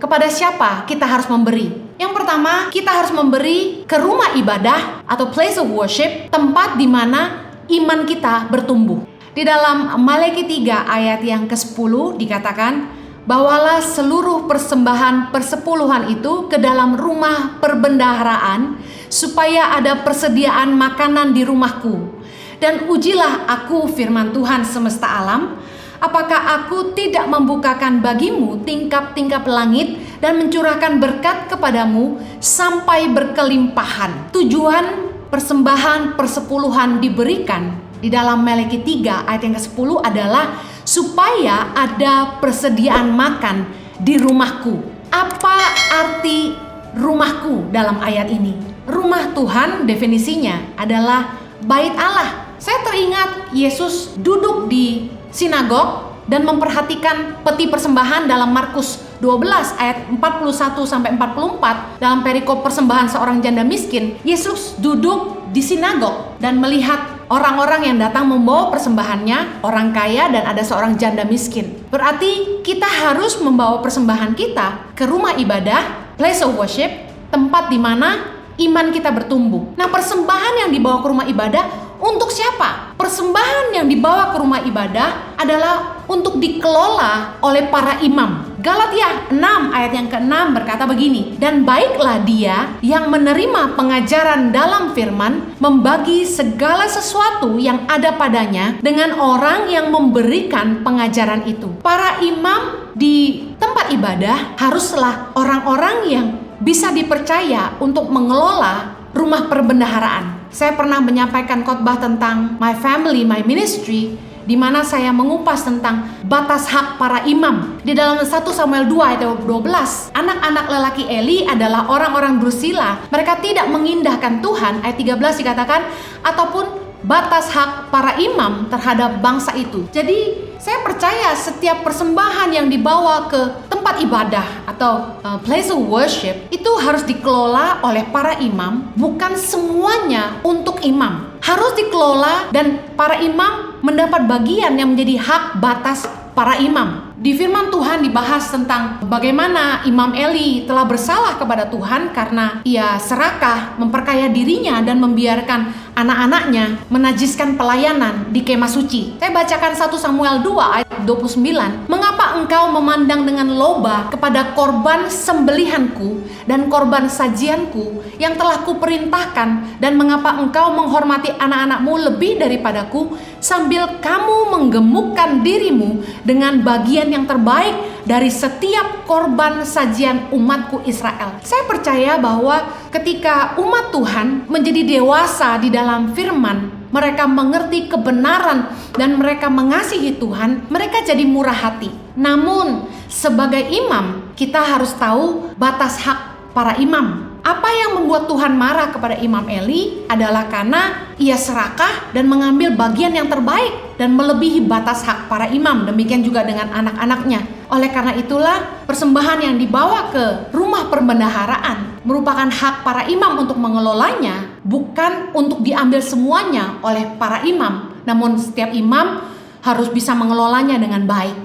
kepada siapa kita harus memberi? Yang pertama, kita harus memberi ke rumah ibadah atau place of worship, tempat di mana iman kita bertumbuh. Di dalam Maleakhi 3 ayat yang ke-10 dikatakan, bawalah seluruh persembahan persepuluhan itu ke dalam rumah perbendaharaan, supaya ada persediaan makanan di rumahku. Dan ujilah aku, firman Tuhan semesta alam, apakah aku tidak membukakan bagimu tingkap-tingkap langit dan mencurahkan berkat kepadamu sampai berkelimpahan. Tujuan persembahan persepuluhan diberikan di dalam Maleakhi 3 ayat yang ke-10 adalah supaya ada persediaan makan di rumahku. Apa arti rumahku dalam ayat ini? Rumah Tuhan definisinya adalah bait Allah. Saya teringat Yesus duduk di sinagog dan memperhatikan peti persembahan dalam Markus 12 ayat 41 sampai 44 dalam perikop persembahan seorang janda miskin. Yesus duduk di sinagog dan melihat orang-orang yang datang membawa persembahannya, orang kaya dan ada seorang janda miskin. Berarti kita harus membawa persembahan kita ke rumah ibadah, place of worship, tempat di mana iman kita bertumbuh. Nah, persembahan yang dibawa ke rumah ibadah untuk siapa? Persembahan yang dibawa ke rumah ibadah adalah untuk dikelola oleh para imam. Galatia 6 ayat yang ke-6 berkata begini, dan baiklah dia yang menerima pengajaran dalam firman, membagi segala sesuatu yang ada padanya dengan orang yang memberikan pengajaran itu. Para imam di tempat ibadah haruslah orang-orang yang bisa dipercaya untuk mengelola rumah perbendaharaan. Saya pernah menyampaikan khotbah tentang My Family, My Ministry, di mana saya mengupas tentang batas hak para imam. Di dalam 1 Samuel 2 ayat 12, anak-anak lelaki Eli adalah orang-orang bersila. Mereka tidak mengindahkan Tuhan, ayat 13 dikatakan, ataupun batas hak para imam terhadap bangsa itu. Jadi saya percaya setiap persembahan yang dibawa ke tempat ibadah atau place of worship itu harus dikelola oleh para imam, bukan semuanya untuk imam. Harus dikelola dan para imam mendapat bagian yang menjadi hak batas para imam. Di firman Tuhan dibahas tentang bagaimana Imam Eli telah bersalah kepada Tuhan karena ia serakah, memperkaya dirinya dan membiarkan anak-anaknya menajiskan pelayanan di kemah suci. Saya bacakan 1 Samuel 2 ayat 29. Mengapa engkau memandang dengan loba kepada korban sembelihanku dan korban sajianku yang telah kuperintahkan, dan mengapa engkau menghormati anak-anakmu lebih daripadaku, sambil kamu menggemukkan dirimu dengan bagian yang terbaik dari setiap korban sajian umatku Israel. Saya percaya bahwa ketika umat Tuhan menjadi dewasa di dalam firman, mereka mengerti kebenaran dan mereka mengasihi Tuhan, mereka jadi murah hati. Namun sebagai imam, kita harus tahu batas hak para imam. Apa yang membuat Tuhan marah kepada Imam Eli adalah karena ia serakah dan mengambil bagian yang terbaik dan melebihi batas hak para imam. Demikian juga dengan anak-anaknya. Oleh karena itulah persembahan yang dibawa ke rumah perbendaharaan merupakan hak para imam untuk mengelolanya, bukan untuk diambil semuanya oleh para imam. Namun setiap imam harus bisa mengelolanya dengan baik.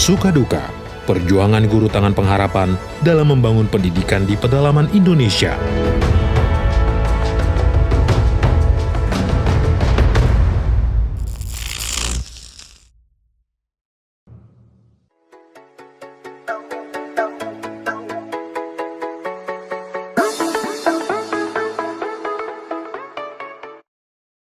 Suka duka, perjuangan guru tangan pengharapan dalam membangun pendidikan di pedalaman Indonesia.